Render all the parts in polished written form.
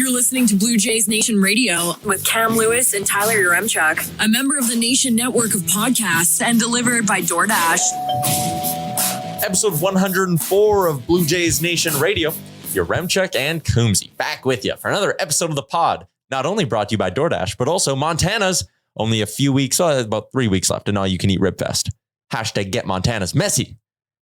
You're listening to Blue Jays Nation Radio with Cam Lewis and Tyler Yaremchuk, a member of the Nation network of podcasts and delivered by DoorDash. Episode 104 of Blue Jays Nation Radio. Yaremchuk and Coombsy back with you for another episode of the pod. Not only brought to you by DoorDash, but also Montana's only a few weeks, about 3 weeks left, and all you can eat Rib Fest. Hashtag get Montana's messy.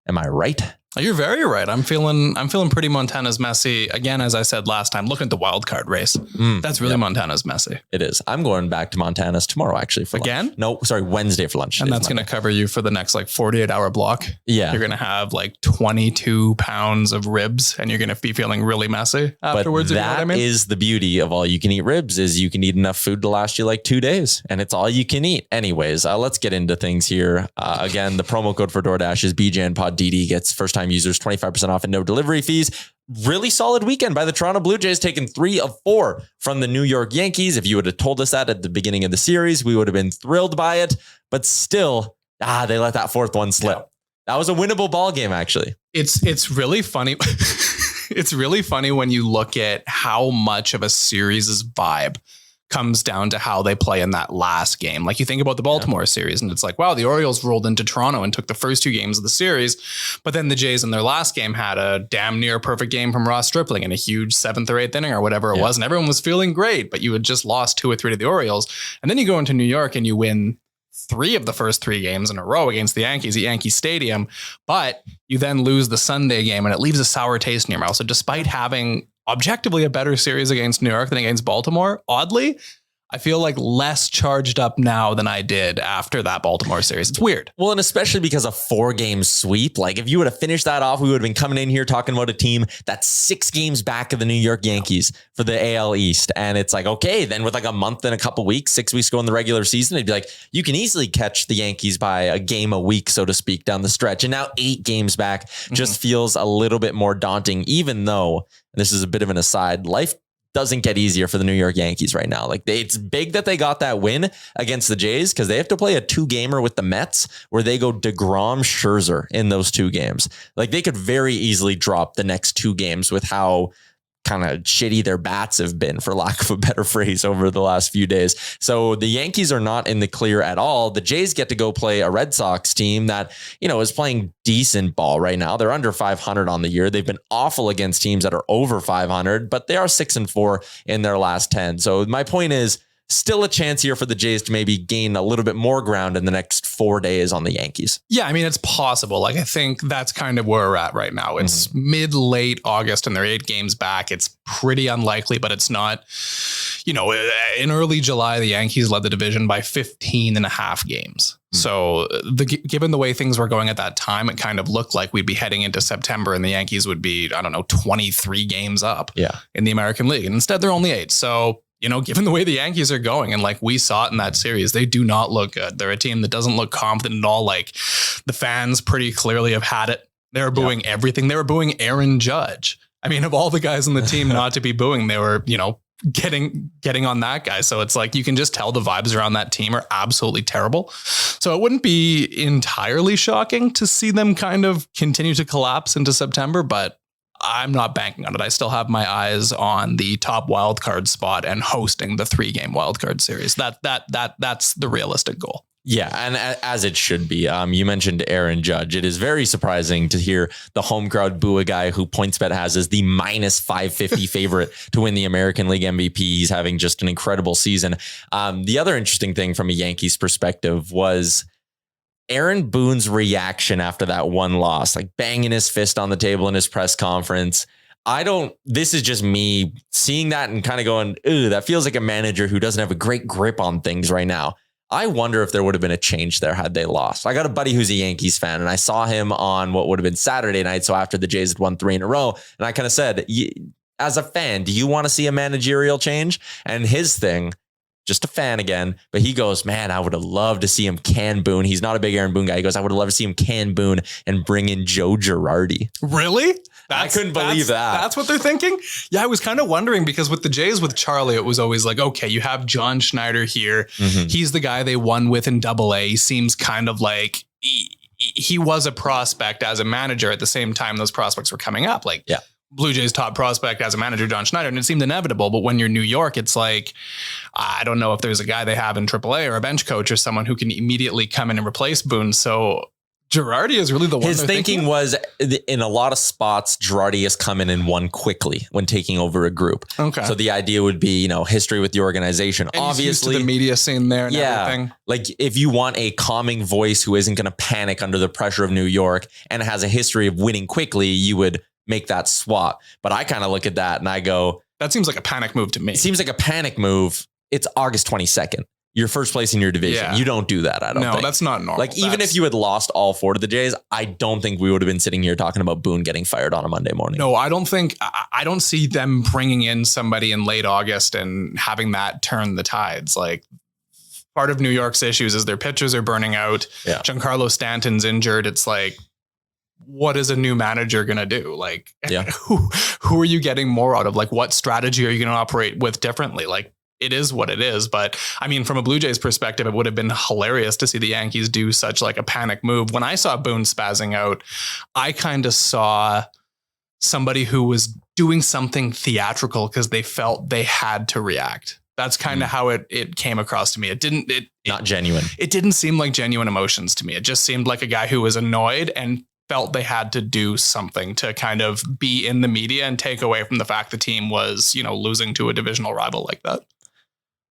Am I right? You're very right. I'm feeling pretty Montana's messy. Again, as I said last time, look at the wild card race. That's really Montana's messy. It is. I'm going back to Montana's tomorrow, actually. For Again? Lunch. No, sorry, Wednesday for lunch. And that's going to cover you for the next 48-hour block. Yeah. You're going to have 22 pounds of ribs and you're going to be feeling really messy afterwards. But if you know what I mean? is the beauty of all you can eat ribs is you can eat enough food to last you 2 days and it's all you can eat. Anyways, let's get into things here. Again, the promo code for DoorDash is BJNPodDD, gets first time users 25% off and no delivery fees. Really solid weekend by the Toronto Blue Jays, taking 3 of 4 from the New York Yankees. If you would have told us that at the beginning of the series, we would have been thrilled by it. But still, they let that fourth one slip. Yeah. That was a winnable ball game, actually. It's really funny. It's really funny when you look at how much of a series' vibe comes down to how they play in that last game. You think about the Baltimore series and it's wow, the Orioles rolled into Toronto and took the first 2 games of the series. But then the Jays in their last game had a damn near perfect game from Ross Stripling in a huge 7th or 8th inning or whatever it was. And everyone was feeling great, but you had just lost 2 or 3 to the Orioles. And then you go into New York and you win 3 of the first 3 games in a row against the Yankees at Yankee Stadium. But you then lose the Sunday game and it leaves a sour taste in your mouth. So despite having objectively a better series against New York than against Baltimore, oddly, I feel less charged up now than I did after that Baltimore series. It's weird. Well, and especially because a 4-game sweep, if you would have finished that off, we would have been coming in here talking about a team that's 6 games back of the New York Yankees for the AL East. And it's okay, then with a month and a couple weeks, 6 weeks ago in the regular season, it'd be you can easily catch the Yankees by a game a week, so to speak, down the stretch. And now 8 games back just feels a little bit more daunting, even though, and this is a bit of an aside, life doesn't get easier for the New York Yankees right now. It's big that they got that win against the Jays because they have to play a 2-gamer with the Mets where they go DeGrom, Scherzer in those 2 games. They could very easily drop the next 2 games with how kind of shitty their bats have been, for lack of a better phrase, over the last few days. So the Yankees are not in the clear at all. The Jays get to go play a Red Sox team that, is playing decent ball right now. They're under 500 on the year. They've been awful against teams that are over 500, but they are 6-4 in their last 10. So my point is, still a chance here for the Jays to maybe gain a little bit more ground in the next 4 days on the Yankees. Yeah, I mean, it's possible. I think that's kind of where we're at right now. It's mid-late August and they're 8 games back. It's pretty unlikely, but it's not, in early July, the Yankees led the division by 15 and a half games. So given the way things were going at that time, it kind of looked like we'd be heading into September and the Yankees would be, 23 games up in the American League. And instead, they're only 8. So, given the way the Yankees are going and we saw it in that series, they do not look good. They're a team that doesn't look confident at all. The fans pretty clearly have had it. They're booing everything. They were booing Aaron Judge. I mean, of all the guys on the team not to be booing, they were, getting on that guy. So it's you can just tell the vibes around that team are absolutely terrible. So it wouldn't be entirely shocking to see them kind of continue to collapse into September, but I'm not banking on it. I still have my eyes on the top wildcard spot and hosting the 3-game wildcard series. That's the realistic goal. Yeah, and as it should be. You mentioned Aaron Judge. It is very surprising to hear the home crowd boo a guy who PointsBet has as the minus 550 favorite to win the American League MVP. He's having just an incredible season. The other interesting thing from a Yankees perspective was Aaron Boone's reaction after that one loss, banging his fist on the table in his press conference. This is just me seeing that and kind of going, ooh, that feels like a manager who doesn't have a great grip on things right now. I wonder if there would have been a change there had they lost. I got a buddy who's a Yankees fan and I saw him on what would have been Saturday night. So after the Jays had won 3 in a row, and I kind of said, as a fan, do you want to see a managerial change? And his thing, just a fan again, but he goes, man, I would have loved to see him can Boone. He's not a big Aaron Boone guy. He goes, I would have loved to see him can Boone and bring in Joe Girardi. Really? I couldn't believe that. That's what they're thinking? Yeah, I was kind of wondering because with the Jays, with Charlie, it was always okay, you have John Schneider here. Mm-hmm. He's the guy they won with in AA. He seems kind of he was a prospect as a manager at the same time those prospects were coming up. Blue Jays top prospect as a manager, John Schneider, and it seemed inevitable. But when you're New York, it's like, I don't know if there's a guy they have in AAA or a bench coach or someone who can immediately come in and replace Boone. So Girardi is really the one. His thinking was in a lot of spots, Girardi has come in and won quickly when taking over a group. Okay. So the idea would be, history with the organization. And obviously, used to the media scene there and everything. Like if you want a calming voice who isn't going to panic under the pressure of New York and has a history of winning quickly, you would make that swap. But I kind of look at that and I go, that seems like a panic move to me. It seems like a panic move. It's August 22nd. You're first place in your division. Yeah. You don't do that. I don't think. No, that's not normal. Like even if you had lost all 4 to the Jays, I don't think we would have been sitting here talking about Boone getting fired on a Monday morning. No, I don't see them bringing in somebody in late August and having that turn the tides. Like part of New York's issues is their pitchers are burning out. Yeah. Giancarlo Stanton's injured. It's like, what is a new manager going to do? Like who are you getting more out of? Like what strategy are you going to operate with differently? Like, it is what it is. But I mean, from a Blue Jays perspective, it would have been hilarious to see the Yankees do such like a panic move. When I saw Boone spazzing out, I kind of saw somebody who was doing something theatrical because they felt they had to react. That's kind of how it came across to me. Not genuine. It didn't seem like genuine emotions to me. It just seemed like a guy who was annoyed and felt they had to do something to kind of be in the media and take away from the fact the team was, losing to a divisional rival like that.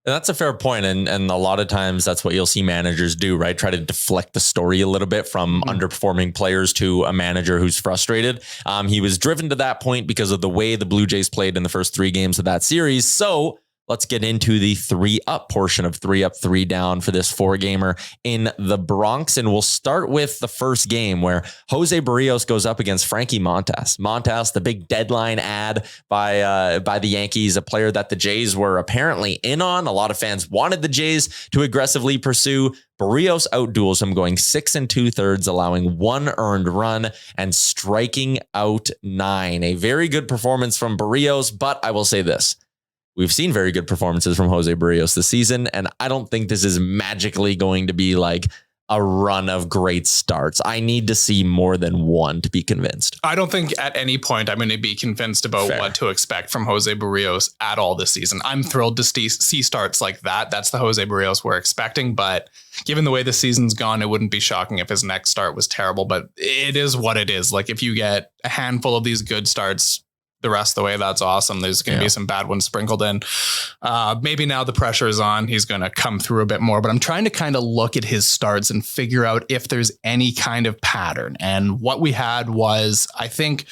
And that's a fair point. And a lot of times that's what you'll see managers do, right? Try to deflect the story a little bit from underperforming players to a manager who's frustrated. He was driven to that point because of the way the Blue Jays played in the first 3 games of that series. So let's get into the 3-up portion of 3 up, 3 down for this 4-gamer in the Bronx. And we'll start with the first game where Jose Barrios goes up against Frankie Montas. Montas, the big deadline ad by the Yankees, a player that the Jays were apparently in on. A lot of fans wanted the Jays to aggressively pursue. Barrios outduels him, going 6 2/3, allowing 1 earned run and striking out 9. A very good performance from Barrios, but I will say this. We've seen very good performances from Jose Barrios this season, and I don't think this is magically going to be like a run of great starts. I need to see more than 1 to be convinced. I don't think at any point I'm going to be convinced about what to expect from Jose Barrios at all this season. I'm thrilled to see starts like that. That's the Jose Barrios we're expecting, but given the way the season's gone, it wouldn't be shocking if his next start was terrible, but it is what it is. Like if you get a handful of these good starts the rest of the way, that's awesome. There's going to be some bad ones sprinkled in. Maybe now the pressure is on. He's going to come through a bit more, but I'm trying to kind of look at his starts and figure out if there's any kind of pattern. And what we had was, I think,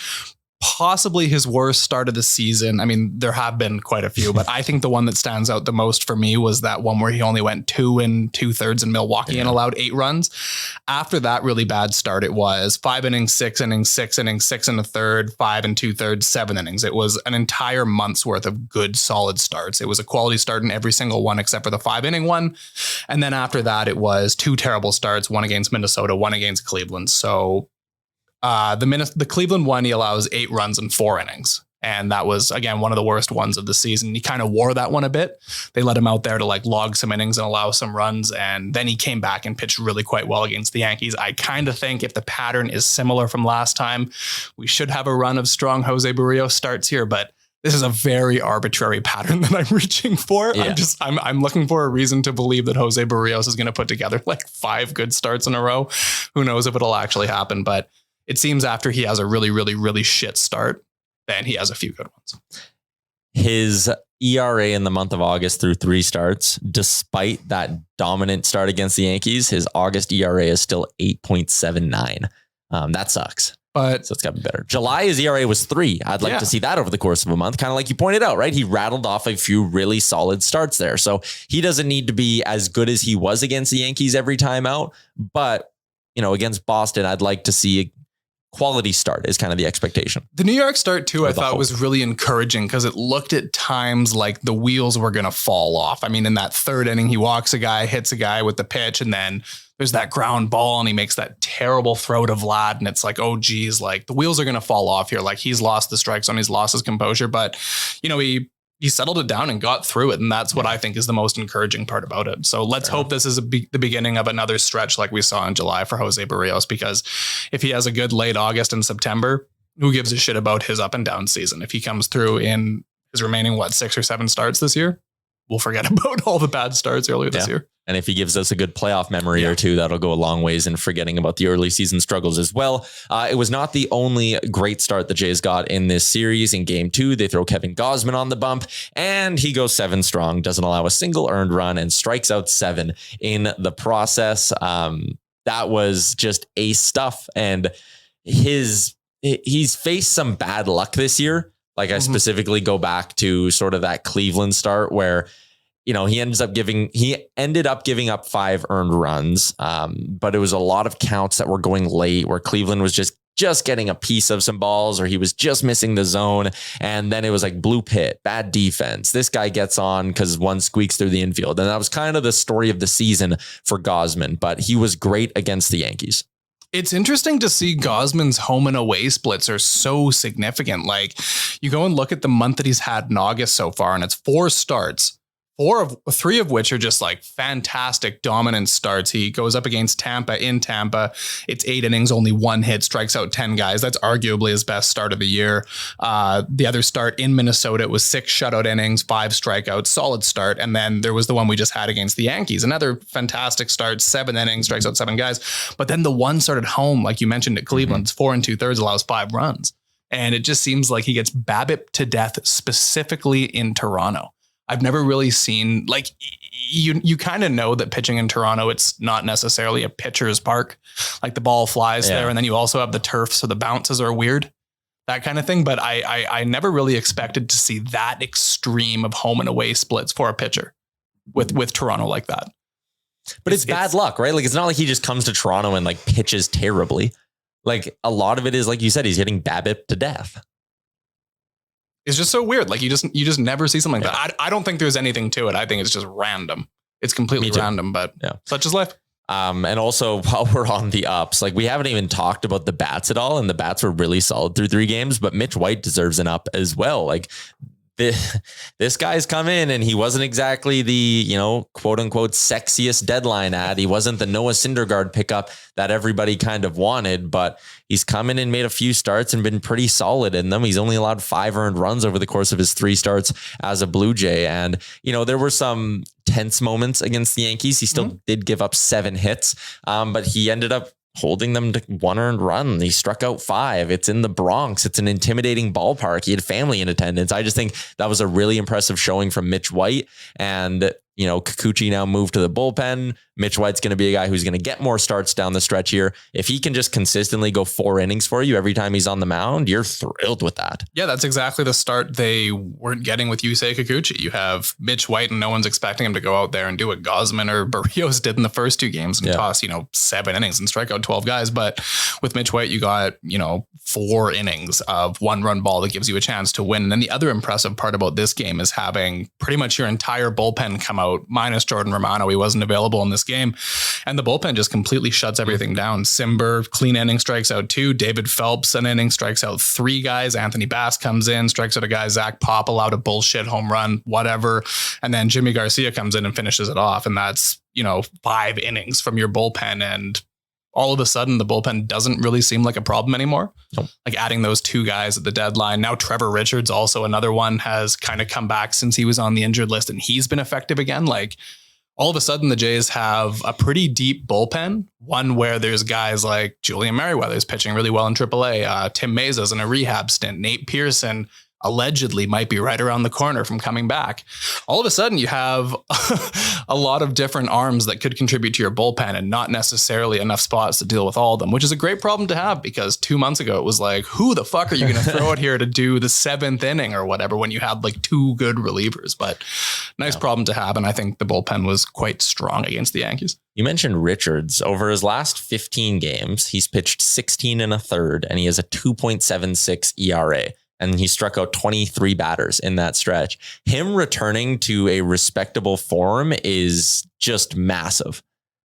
possibly his worst start of the season. I mean, there have been quite a few, but I think the one that stands out the most for me was that one where he only went 2 2/3 in Milwaukee and allowed 8 runs. After that really bad start, it was 5 innings, 6 innings, 6 innings, 6 1/3, 5 2/3, 7 innings. It was an entire month's worth of good, solid starts. It was a quality start in every single one except for the 5-inning one. And then after that, it was 2 terrible starts, 1 against Minnesota, 1 against Cleveland. So the Cleveland one, he allows 8 runs in 4 innings. And that was, again, one of the worst ones of the season. He kind of wore that one a bit. They let him out there to like log some innings and allow some runs. And then he came back and pitched really quite well against the Yankees. I kind of think if the pattern is similar from last time, we should have a run of strong Jose Barrios starts here. But this is a very arbitrary pattern that I'm reaching for. Yeah. I'm looking for a reason to believe that Jose Barrios is going to put together like 5 good starts in a row. Who knows if it'll actually happen, but it seems after he has a really, really, really shit start, then he has a few good ones. His ERA in the month of August through 3 starts, despite that dominant start against the Yankees, his August ERA is still 8.79. That sucks. But so it's got to be better. July, his ERA was 3. I'd like to see that over the course of a month. Kind of like you pointed out, right? He rattled off a few really solid starts there. So he doesn't need to be as good as he was against the Yankees every time out. But, against Boston, I'd like to see a quality start is kind of the expectation. The New York start too, I thought was really encouraging because it looked at times like the wheels were going to fall off. I mean, in that 3rd inning, he walks a guy, hits a guy with the pitch, and then there's that ground ball and he makes that terrible throw to Vlad. And it's like, oh geez, like the wheels are going to fall off here. Like he's lost the strike zone. He's lost his composure, but he settled it down and got through it. And that's what I think is the most encouraging part about it. So let's hope this is the beginning of another stretch like we saw in July for Jose Barrios, because if he has a good late August and September, who gives a shit about his up and down season? If he comes through in his remaining, 6 or 7 starts this year, we'll forget about all the bad starts earlier this year. And if he gives us a good playoff memory or two, that'll go a long ways in forgetting about the early season struggles as well. It was not the only great start the Jays got in this series. In game 2, they throw Kevin Gausman on the bump and he goes 7 strong, doesn't allow a single earned run and strikes out 7 in the process. That was just ace stuff. And he's faced some bad luck this year. Like I specifically go back to sort of that Cleveland start where, he ended up giving up 5 earned runs. But it was a lot of counts that were going late where Cleveland was just getting a piece of some balls or he was just missing the zone. And then it was like blue pit, bad defense. This guy gets on because one squeaks through the infield. And that was kind of the story of the season for Gausman, but he was great against the Yankees. It's interesting to see Gausman's home and away splits are so significant. Like you go and look at the month that he's had in August so far, and it's 4 starts. 3 of which are just like fantastic dominant starts. He goes up against Tampa in Tampa. It's 8 innings, only 1 hit, strikes out 10 guys. That's arguably his best start of the year. The other start in Minnesota, it was 6 shutout innings, 5 strikeouts, solid start. And then there was the one we just had against the Yankees, another fantastic start, 7 innings, strikes out 7 guys. But then the one start at home, like you mentioned at Cleveland, 4 2/3, allows 5 runs. And it just seems like he gets BABIP to death specifically in Toronto. I've never really seen, like, you kind of know that pitching in Toronto, it's not necessarily a pitcher's park. Like the ball flies there, and then you also have the turf, so the bounces are weird, that kind of thing. But I never really expected to see that extreme of home and away splits for a pitcher with Toronto like that. But it's bad luck, right? Like it's not like he just comes to Toronto and like pitches terribly. Like a lot of it is, like you said, he's hitting BABIP to death. It's just so weird. Like you just never see something like that. I don't think there's anything to it. I think it's just random. It's completely random, but such is life. And also while we're on the ups, like we haven't even talked about the bats at all. And the bats were really solid through 3 games, but Mitch White deserves an up as well. Like this guy's come in and he wasn't exactly the, quote unquote, sexiest deadline ad. He wasn't the Noah Syndergaard pickup that everybody kind of wanted, but he's come in and made a few starts and been pretty solid in them. He's only allowed 5 earned runs over the course of his 3 starts as a Blue Jay. And, there were some tense moments against the Yankees. He still did give up 7 hits, but he ended up holding them to 1 earned run. He struck out 5. It's in the Bronx. It's an intimidating ballpark. He had family in attendance. I just think that was a really impressive showing from Mitch White. And, Kikuchi now moved to the bullpen. Mitch White's going to be a guy who's going to get more starts down the stretch here. If he can just consistently go 4 innings for you every time he's on the mound, you're thrilled with that. Yeah, that's exactly the start they weren't getting with Yusei Kikuchi. You have Mitch White and no one's expecting him to go out there and do what Gausman or Barrios did in the first 2 games and toss, 7 innings and strike out 12 guys. But with Mitch White, you got, 4 innings of 1-run ball that gives you a chance to win. And then the other impressive part about this game is having pretty much your entire bullpen come out, minus Jordan Romano. He wasn't available in this game. And the bullpen just completely shuts everything down. Simber, clean inning, strikes out 2. David Phelps, an inning, strikes out 3 guys. Anthony Bass comes in, strikes out a guy. Zach Pop allowed a bullshit home run, whatever. And then Jimmy Garcia comes in and finishes it off. And that's, 5 innings from your bullpen. And all of a sudden, the bullpen doesn't really seem like a problem anymore. Nope. Like adding those 2 guys at the deadline. Now, Trevor Richards, also another one, has kind of come back since he was on the injured list and he's been effective again. Like all of a sudden, the Jays have a pretty deep bullpen, one where there's guys like Julian Merriweather's pitching really well in AAA. Tim Meza's in a rehab stint. Nate Pearson allegedly might be right around the corner from coming back. All of a sudden, you have a lot of different arms that could contribute to your bullpen and not necessarily enough spots to deal with all of them, which is a great problem to have because 2 months ago, it was like, who the fuck are you going to throw it here to do the 7th inning or whatever when you had like 2 good relievers? But nice problem to have. And I think the bullpen was quite strong against the Yankees. You mentioned Richards. Over his last 15 games, he's pitched 16 1/3 and he has a 2.76 ERA. And he struck out 23 batters in that stretch. Him returning to a respectable form is just massive.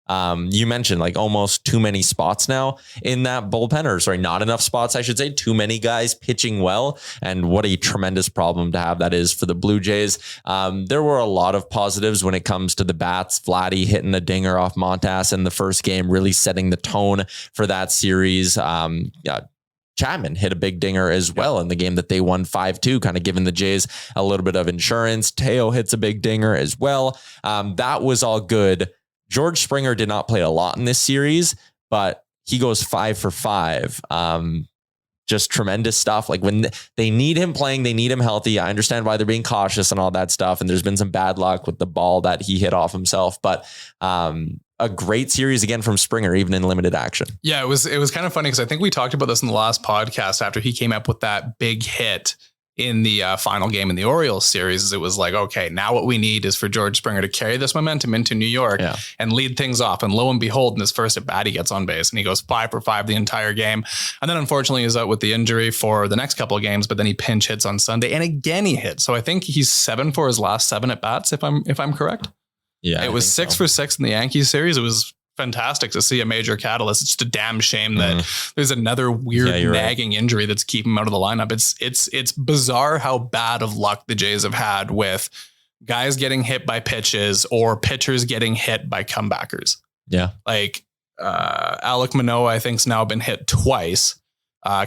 You mentioned like almost too many spots now in that bullpen, or sorry, not enough spots, I should say. Too many guys pitching well. And what a tremendous problem to have that is for the Blue Jays. There were a lot of positives when it comes to the bats. Vladdy hitting a dinger off Montas in the first game, really setting the tone for that series. Chapman hit a big dinger as well in the game that they won 5-2, kind of giving the Jays a little bit of insurance. Teo hits a big dinger as well. That was all good. George Springer did not play a lot in this series, but he goes 5 for 5. Just tremendous stuff. Like when they need him playing, they need him healthy. I understand why they're being cautious and all that stuff. And there's been some bad luck with the ball that he hit off himself, but a great series again from Springer, even in limited action. Yeah, it was kind of funny because I think we talked about this in the last podcast after he came up with that big hit in the final game in the Orioles series. It was like, okay, now what we need is for George Springer to carry this momentum into New York and lead things off. And lo and behold, in his first at bat, he gets on base and he goes 5 for 5 the entire game. And then unfortunately he's out with the injury for the next couple of games, but then he pinch hits on Sunday and again he hit. So I think he's 7 for his last 7 at bats, if I'm correct. Yeah, it was 6 for 6 in the Yankees series. It was fantastic to see a major catalyst. It's just a damn shame that there's another weird nagging injury that's keeping him out of the lineup. It's bizarre how bad of luck the Jays have had with guys getting hit by pitches or pitchers getting hit by comebackers. Yeah. Like Alek Manoah, I think, has now been hit twice.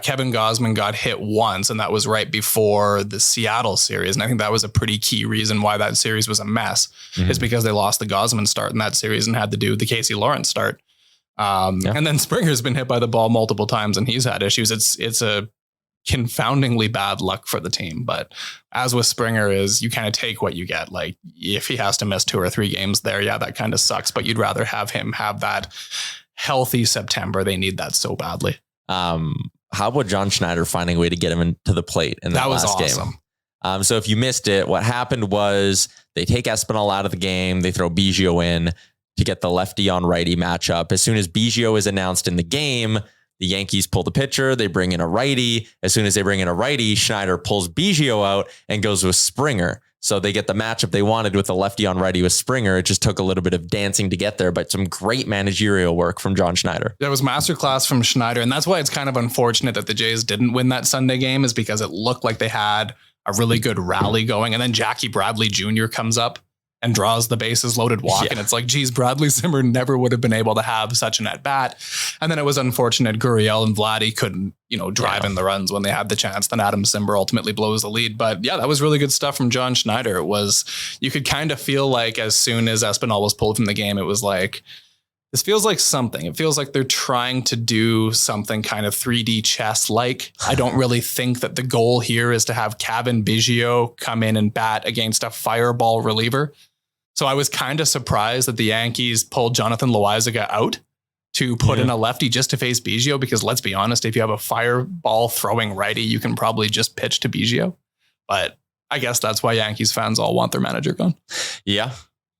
Kevin Gausman got hit once, and that was right before the Seattle series. And I think that was a pretty key reason why that series was a mess, is because they lost the Gausman start in that series and had to do the Casey Lawrence start. And then Springer's been hit by the ball multiple times and he's had issues. It's a confoundingly bad luck for the team. But as with Springer is you kind of take what you get. Like if he has to miss 2 or 3 games there, that kind of sucks, but you'd rather have him have that healthy September. They need that so badly. How about John Schneider finding a way to get him into the plate in that last awesome. game? So if you missed it, what happened was they take Espinal out of the game. They throw Biggio in to get the lefty on righty matchup. As soon as Biggio is announced in the game, the Yankees pull the pitcher. They bring in a righty. As soon as they bring in a righty, Schneider pulls Biggio out and goes with Springer. So they get the matchup they wanted with the lefty on righty with Springer. It just took a little bit of dancing to get there, but some great managerial work from John Schneider. That was masterclass from Schneider. And that's why it's kind of unfortunate that the Jays didn't win that Sunday game, is because it looked like they had a really good rally going. And then Jackie Bradley Jr. comes up and draws the bases loaded walk. And it's like, geez, Bradley Zimmer never would have been able to have such an at bat. And then it was unfortunate Gurriel and Vladdy couldn't, drive in the runs when they had the chance. Then Adam Simber ultimately blows the lead. But that was really good stuff from John Schneider. It was, you could kind of feel like as soon as Espinal was pulled from the game, it was like, this feels like something. It feels like they're trying to do something kind of 3D chess-like. I don't really think that the goal here is to have Kevin Biggio come in and bat against a fireball reliever. So I was kind of surprised that the Yankees pulled Jonathan Loaizaga out to put in a lefty just to face Biggio, because let's be honest, if you have a fireball throwing righty, you can probably just pitch to Biggio. But I guess that's why Yankees fans all want their manager gone. Yeah.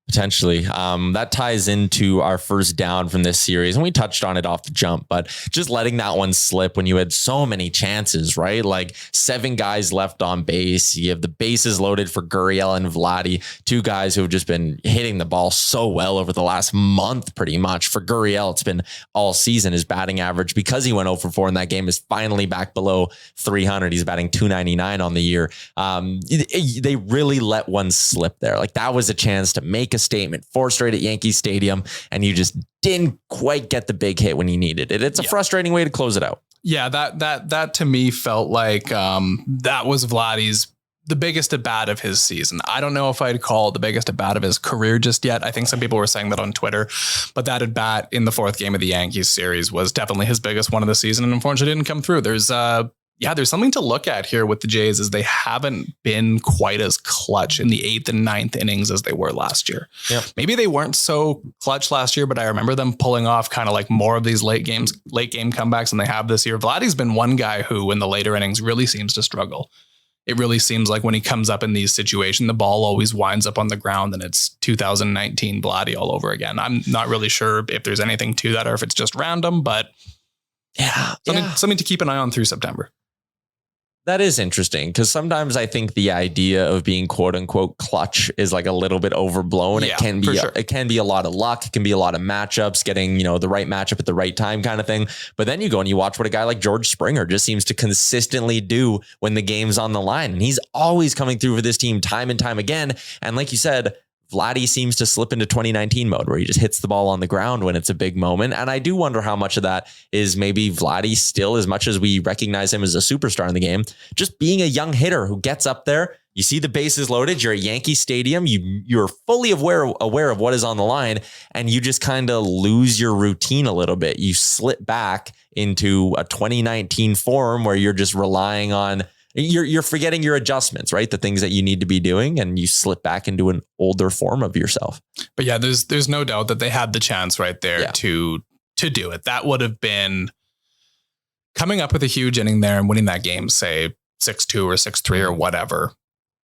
Potentially. That ties into our first down from this series. And we touched on it off the jump, but just letting that one slip when you had so many chances, right? Like 7 guys left on base. You have the bases loaded for Gurriel and Vladdy, 2 guys who have just been hitting the ball so well over the last month, pretty much. For Gurriel, it's been all season. His batting average, because he went 0 for 4 in that game, is finally back below 300. He's batting 299 on the year. They really let one slip there. Like that was a chance to make a statement, 4 straight at Yankee Stadium, and you just didn't quite get the big hit when you needed it. It's a frustrating way to close it out. Yeah, that to me felt like that was Vladdy's the biggest at bat of his season. I don't know if I'd call it the biggest at bat of his career just yet. I think some people were saying that on Twitter, but that at bat in the 4th game of the Yankees series was definitely his biggest one of the season, and unfortunately didn't come through. There's something to look at here with the Jays, is they haven't been quite as clutch in the 8th and 9th innings as they were last year. Yep. Maybe they weren't so clutch last year, but I remember them pulling off kind of like more of these late game comebacks than they have this year. Vladdy's been one guy who in the later innings really seems to struggle. It really seems like when he comes up in these situations, the ball always winds up on the ground and it's 2019 Vladdy all over again. I'm not really sure if there's anything to that or if it's just random, but something to keep an eye on through September. That is interesting, because sometimes I think the idea of being quote unquote clutch is like a little bit overblown. Yeah, it can be a lot of luck. It can be a lot of matchups, getting, the right matchup at the right time kind of thing. But then you go and you watch what a guy like George Springer just seems to consistently do when the game's on the line. And he's always coming through for this team time and time again. And like you said, Vladdy seems to slip into 2019 mode where he just hits the ball on the ground when it's a big moment. And I do wonder how much of that is maybe Vladdy still, as much as we recognize him as a superstar in the game, just being a young hitter who gets up there. You see the bases loaded. You're at Yankee Stadium. You're fully aware of what is on the line, and you just kind of lose your routine a little bit. You slip back into a 2019 form where you're just relying on, you're forgetting your adjustments, right? The things that you need to be doing, and you slip back into an older form of yourself. But yeah, there's no doubt that they had the chance right there to do it. That would have been coming up with a huge inning there and winning that game, say 6-2 or 6-3 or whatever,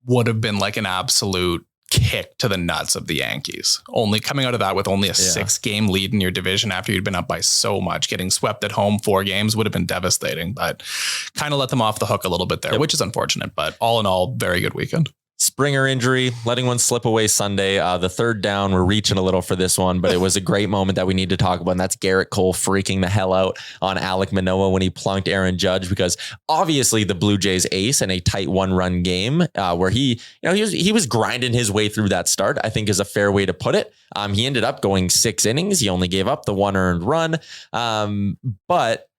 would have been like an absolute kick to the nuts of the Yankees. Only coming out of that with only a 6-game lead in your division after you'd been up by so much, getting swept at home 4 games would have been devastating, but kind of let them off the hook a little bit there, which is unfortunate, but all in all, very good weekend. Springer injury, letting one slip away Sunday. The third down, we're reaching a little for this one, but it was a great moment that we need to talk about. And that's Gerrit Cole freaking the hell out on Alek Manoah when he plunked Aaron Judge, because obviously the Blue Jays ace in a tight 1-run game where he was grinding his way through that start, I think is a fair way to put it. He ended up going 6 innings. He only gave up the 1 earned run. But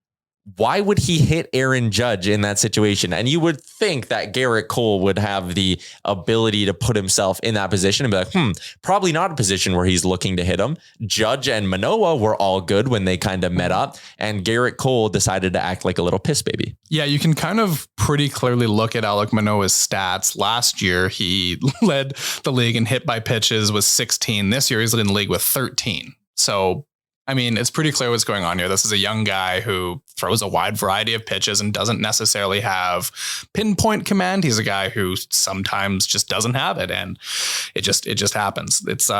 why would he hit Aaron Judge in that situation? And you would think that Gerrit Cole would have the ability to put himself in that position and be like, probably not a position where he's looking to hit him. Judge and Manoah were all good when they kind of met up, and Gerrit Cole decided to act like a little piss baby. Yeah, you can kind of pretty clearly look at Alek Manoah's stats. Last year, he led the league in hit by pitches with 16. This year, he's leading the league with 13. So, I mean, it's pretty clear what's going on here. This is a young guy who throws a wide variety of pitches and doesn't necessarily have pinpoint command. He's a guy who sometimes just doesn't have it, and it just happens. It's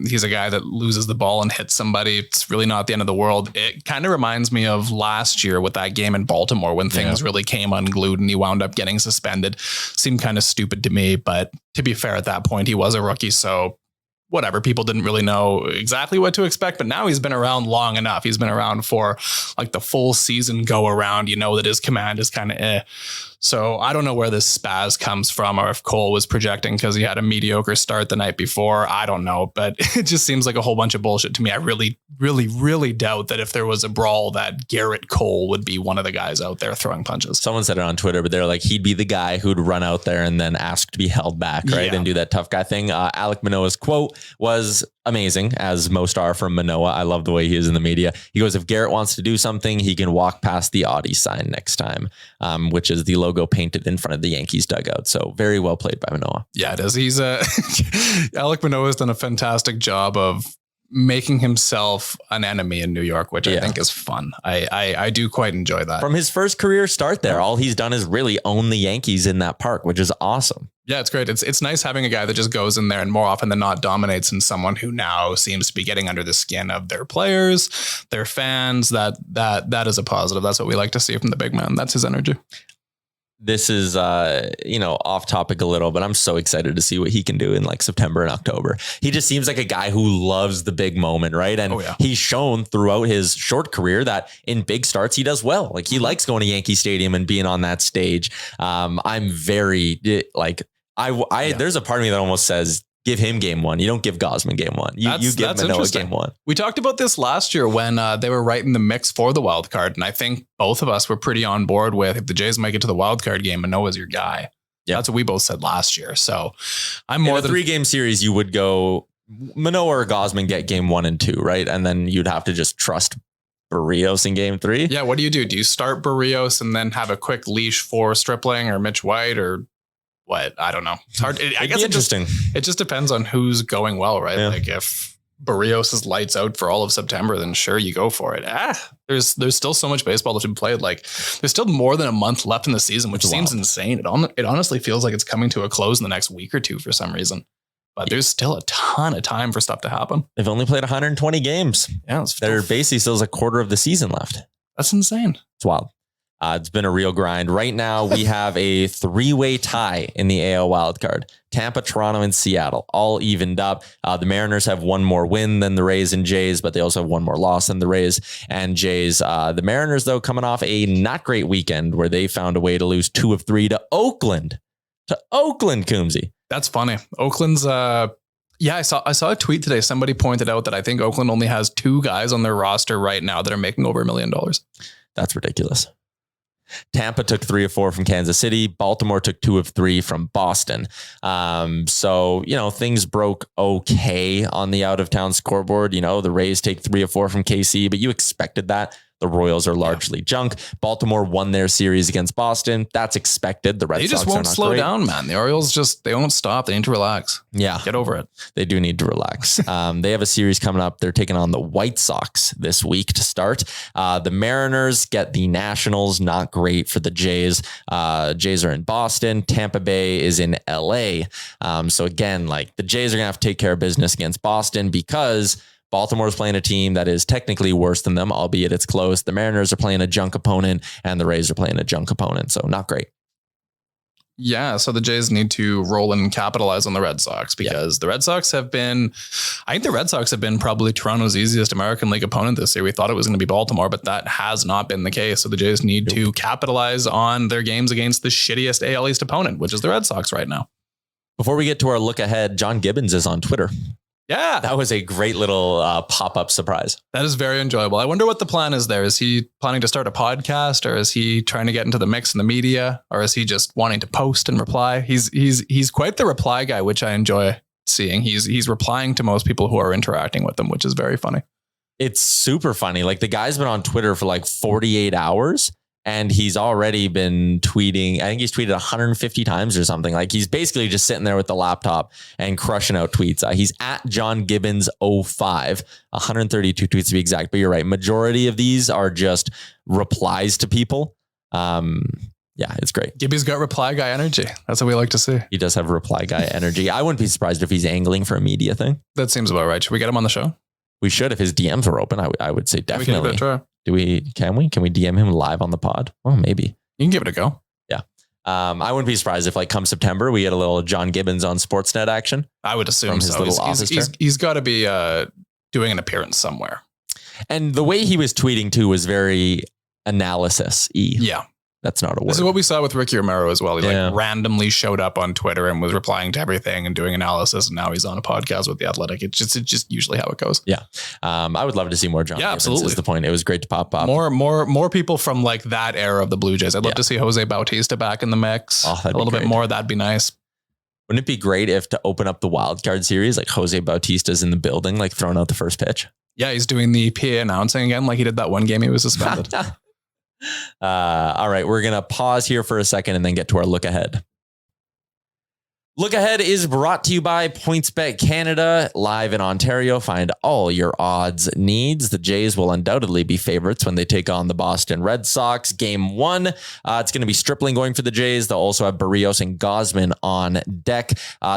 he's a guy that loses the ball and hits somebody. It's really not the end of the world. It kind of reminds me of last year with that game in Baltimore when things really came unglued and he wound up getting suspended. Seemed kind of stupid to me, but to be fair, at that point he was a rookie, so whatever, people didn't really know exactly what to expect, but now he's been around long enough. He's been around for like the full season go around. You know that his command is kind of So I don't know where this spaz comes from, or if Cole was projecting because he had a mediocre start the night before. I don't know, but it just seems like a whole bunch of bullshit to me. I really, really, really doubt that if there was a brawl that Gerrit Cole would be one of the guys out there throwing punches. Someone said it on Twitter, but they're like, he'd be the guy who'd run out there and then ask to be held back, right? And do that tough guy thing. Alek Manoah's quote was amazing, as most are from Manoah. I love the way he is in the media. He goes, if Gerrit wants to do something, he can walk past the Audi sign next time, which is the logo painted in front of the Yankees dugout. So very well played by Manoah. Yeah, it is. He's Alek Manoah has done a fantastic job of making himself an enemy in New York, which I think is fun. I do quite enjoy that. From his first career start there, all he's done is really own the Yankees in that park, which is awesome. Yeah, it's great. It's nice having a guy that just goes in there and more often than not dominates, and someone who now seems to be getting under the skin of their players, their fans. That is a positive. That's what we like to see from the big man. That's his energy. This is, off topic a little, but I'm so excited to see what he can do in like September and October. He just seems like a guy who loves the big moment, right? And he's shown throughout his short career that in big starts, he does well. Like he likes going to Yankee Stadium and being on that stage. I'm very like, there's a part of me that almost says, give him game one. You don't give Gausman game one. You give Manoah game one. We talked about this last year when they were right in the mix for the wild card. And I think both of us were pretty on board with, if the Jays make it to the wild card game, Manoah's your guy. Yeah. That's what we both said last year. So I'm more than 3-game series. You would go Manoah or Gausman get game 1 and 2, right? And then you'd have to just trust Barrios in game 3. Yeah. What do you do? Do you start Barrios and then have a quick leash for Stripling or Mitch White or what? I don't know. It's hard. I guess it just depends on who's going well, right? Yeah. Like if Barrios is lights out for all of September, then sure, you go for it. There's still so much baseball to be played. Like there's still more than a month left in the season, which seems insane. It honestly feels like it's coming to a close in the next week or two for some reason. But there's still a ton of time for stuff to happen. They've only played 120 games. Yeah, they're basically still a quarter of the season left. That's insane. It's wild. It's been a real grind. Right now, we have a 3-way tie in the AL wildcard. Tampa, Toronto, and Seattle, all evened up. The Mariners have one more win than the Rays and Jays, but they also have one more loss than the Rays and Jays. The Mariners, though, coming off a not great weekend where they found a way to lose 2 of 3 to Oakland. Coombsy. That's funny. Oakland's Yeah, I saw a tweet today. Somebody pointed out that I think Oakland only has 2 guys on their roster right now that are making over $1 million. That's ridiculous. Tampa took 3 of 4 from Kansas City. Baltimore took 2 of 3 from Boston. So, things broke okay on the out of town scoreboard. The Rays take 3 of 4 from KC, but you expected that. The Royals are largely junk. Baltimore won their series against Boston. That's expected. The Red Sox just won't are not slow great. down, man. The Orioles they won't stop. They need to relax. Yeah. Get over it. They do need to relax. They have a series coming up. They're taking on the White Sox this week to start. The Mariners get the Nationals. Not great for the Jays. Jays are in Boston. Tampa Bay is in LA. So again, the Jays are going to have to take care of business against Boston because Baltimore is playing a team that is technically worse than them, albeit it's close. The Mariners are playing a junk opponent and the Rays are playing a junk opponent. So not great. Yeah, so the Jays need to roll and capitalize on the Red Sox because the Red Sox have been probably Toronto's easiest American League opponent this year. We thought it was going to be Baltimore, but that has not been the case. So the Jays need to capitalize on their games against the shittiest AL East opponent, which is the Red Sox right now. Before we get to our look ahead, John Gibbons is on Twitter. Yeah. That was a great little pop-up surprise. That is very enjoyable. I wonder what the plan is there. Is he planning to start a podcast, or is he trying to get into the mix in the media, or is he just wanting to post and reply? He's quite the reply guy, which I enjoy seeing. He's replying to most people who are interacting with him, which is very funny. It's super funny. The guy's been on Twitter for 48 hours. And he's already been tweeting. I think he's tweeted 150 times or something. He's basically just sitting there with the laptop and crushing out tweets. He's at John Gibbons 05, 132 tweets to be exact. But you're right. Majority of these are just replies to people. Yeah, it's great. Gibby's got reply guy energy. That's what we like to see. He does have reply guy energy. I wouldn't be surprised if he's angling for a media thing. That seems about right. Should we get him on the show? We should. If his DMs were open, I would say definitely. We can give it a try. Can we DM him live on the pod? Well, maybe. You can give it a go. Yeah. I wouldn't be surprised if come September, we get a little John Gibbons on Sportsnet action. I would assume from his so. little office chair. He's got to be doing an appearance somewhere. And the way he was tweeting too was very analysis-y. Yeah. That's not a word. This is what we saw with Ricky Romero as well. He randomly showed up on Twitter and was replying to everything and doing analysis. And now he's on a podcast with The Athletic. It's just usually how it goes. Yeah. I would love to see more John Gibbons. Absolutely. Is the point. It was great to pop up. More people from that era of the Blue Jays. I'd love to see Jose Bautista back in the mix. Oh, a little bit more. That'd be nice. Wouldn't it be great if to open up the wild card series, Jose Bautista's in the building, throwing out the first pitch? Yeah. He's doing the PA announcing again. Like he did that one game he was suspended. All right, we're going to pause here for a second and then get to our look ahead. Look Ahead is brought to you by PointsBet Canada, live in Ontario. Find all your odds needs. The Jays will undoubtedly be favorites when they take on the Boston Red Sox. Game 1, it's going to be Stripling going for the Jays. They'll also have Barrios and Gosman on deck.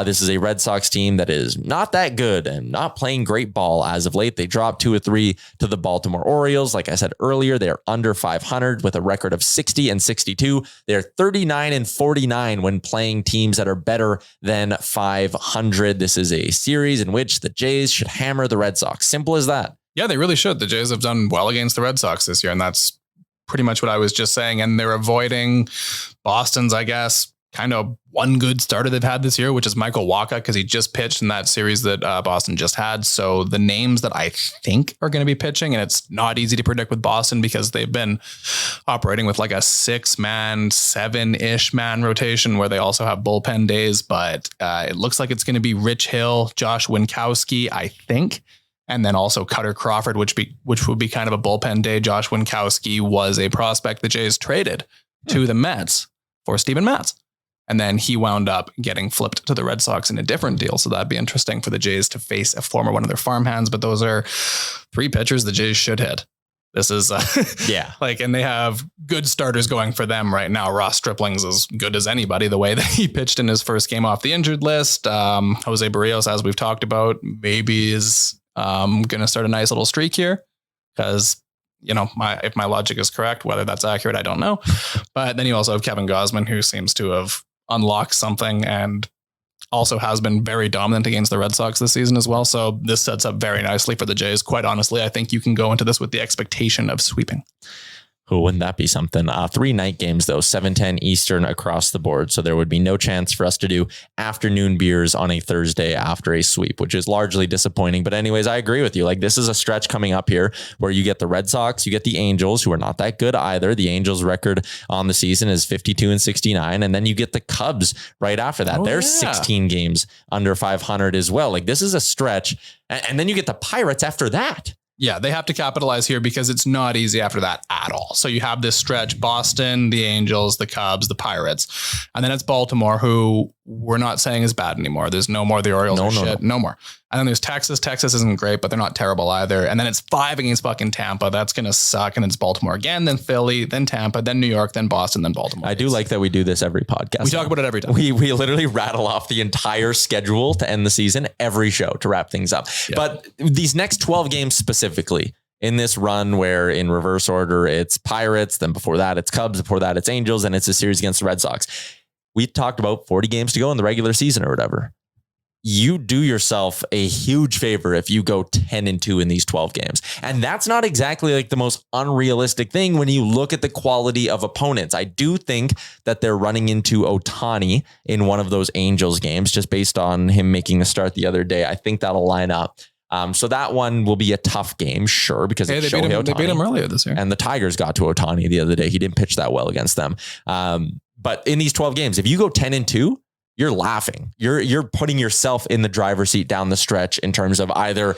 This is a Red Sox team that is not that good and not playing great ball as of late. They dropped 2 of 3 to the Baltimore Orioles. Like I said earlier, they're under 500 with a record of 60 and 62. They're 39 and 49 when playing teams that are better than 500. This is a series in which the Jays should hammer the Red Sox. Simple as that. Yeah, they really should. The Jays have done well against the Red Sox this year, and that's pretty much what I was just saying. And they're avoiding Boston's, I guess, kind of one good starter they've had this year, which is Michael Wacha, because he just pitched in that series that Boston just had. So the names that I think are going to be pitching, and it's not easy to predict with Boston because they've been operating with like a 6-man, 7-ish man rotation where they also have bullpen days. But it looks like it's going to be Rich Hill, Josh Winkowski, I think. And then also Cutter Crawford, which would be kind of a bullpen day. Josh Winkowski was a prospect the Jays traded to the Mets for Steven Matz. And then he wound up getting flipped to the Red Sox in a different deal. So that'd be interesting for the Jays to face a former one of their farmhands. But those are 3 pitchers the Jays should hit. This is and they have good starters going for them right now. Ross Stripling's as good as anybody, the way that he pitched in his first game off the injured list. Jose Barrios, as we've talked about, maybe is going to start a nice little streak here because, if my logic is correct, whether that's accurate, I don't know. But then you also have Kevin Gosman, who seems to have unlocked something and also has been very dominant against the Red Sox this season as well. So this sets up very nicely for the Jays. Quite honestly, I think you can go into this with the expectation of sweeping. Oh, wouldn't that be something? 3 night games, though, 7:10 Eastern across the board. So there would be no chance for us to do afternoon beers on a Thursday after a sweep, which is largely disappointing. But anyways, I agree with you. Like, this is a stretch coming up here where you get the Red Sox, you get the Angels, who are not that good either. The Angels record on the season is 52-69. And then you get the Cubs right after that. They're 16 games under 500 as well. Like, this is a stretch. And then you get the Pirates after that. Yeah, they have to capitalize here because it's not easy after that at all. So you have this stretch, Boston, the Angels, the Cubs, the Pirates, and then it's Baltimore, who we're not saying is bad anymore. There's no more the Orioles no more. And then there's Texas. Texas isn't great, but they're not terrible either. And then it's 5 against fucking Tampa. That's going to suck. And it's Baltimore again, then Philly, then Tampa, then New York, then Boston, then Baltimore. I do like that we do this every podcast. We talk about it every time. We literally rattle off the entire schedule to end the season, every show to wrap things up. Yeah. But these next 12 games specifically, in this run where in reverse order, it's Pirates, then before that, it's Cubs, before that, it's Angels, and it's a series against the Red Sox. We talked about 40 games to go in the regular season or whatever. You do yourself a huge favor if you go 10-2 in these 12 games. And that's not exactly like the most unrealistic thing when you look at the quality of opponents. I do think that they're running into Ohtani in one of those Angels games, just based on him making the start the other day. I think that'll line up. So that one will be a tough game, sure, because they beat him earlier this year. And the Tigers got to Ohtani the other day. He didn't pitch that well against them. But in these 12 games, if you go 10-2, you're laughing. You're putting yourself in the driver's seat down the stretch in terms of either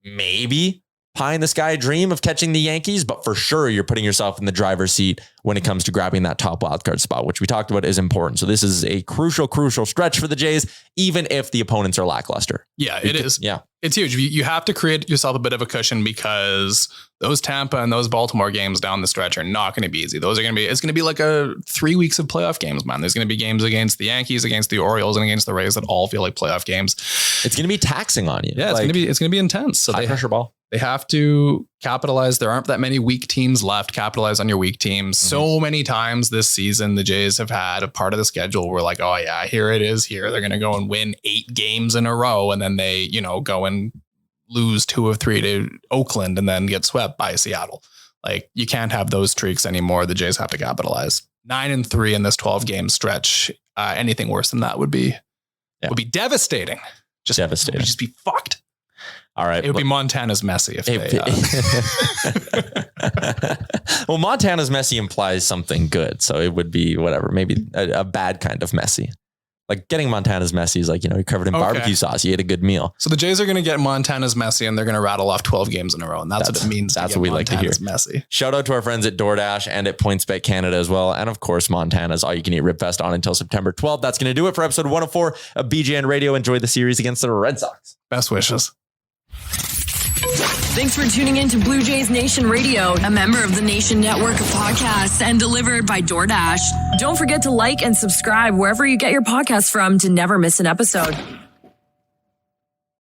maybe pie in the sky dream of catching the Yankees, but for sure you're putting yourself in the driver's seat when it comes to grabbing that top wildcard spot, which we talked about is important. So this is a crucial stretch for the Jays, even if the opponents are lackluster. Yeah, it is. Yeah. It's huge. You have to create yourself a bit of a cushion because those Tampa and those Baltimore games down the stretch are not going to be easy. It's going to be like 3 weeks of playoff games, man. There's going to be games against the Yankees, against the Orioles, and against the Rays that all feel like playoff games. It's going to be taxing on you. Yeah, it's going to be intense. So high pressure ball. They have to capitalize. There aren't that many weak teams left. Capitalize on your weak teams. Mm-hmm. So many times this season, the Jays have had a part of the schedule where like, oh yeah, here it is. Here they're going to go and win 8 games in a row, and then they, go and lose 2 of 3 to Oakland and then get swept by Seattle. Like, you can't have those streaks anymore. The Jays have to capitalize. 9-3 in this 12 game stretch. Anything worse than that would be devastating. Devastating. Would just be fucked. All right. It would be Montana's Messi if they. Well, Montana's Messi implies something good, so it would be whatever. Maybe a bad kind of Messi. Like getting Montana's Messi is like, you're covered in barbecue sauce. You ate a good meal. So the Jays are going to get Montana's Messi and they're going to rattle off 12 games in a row. And that's what it means. That's what we like to hear. Messy. Shout out to our friends at DoorDash and at PointsBet Canada as well. And of course, Montana's All You Can Eat Ribfest on until September 12th. That's going to do it for episode 104 of BGN Radio. Enjoy the series against the Red Sox. Best wishes. Thanks for tuning in to Blue Jays Nation Radio, a member of the Nation Network of podcasts and delivered by DoorDash. Don't forget to like and subscribe wherever you get your podcasts from to never miss an episode.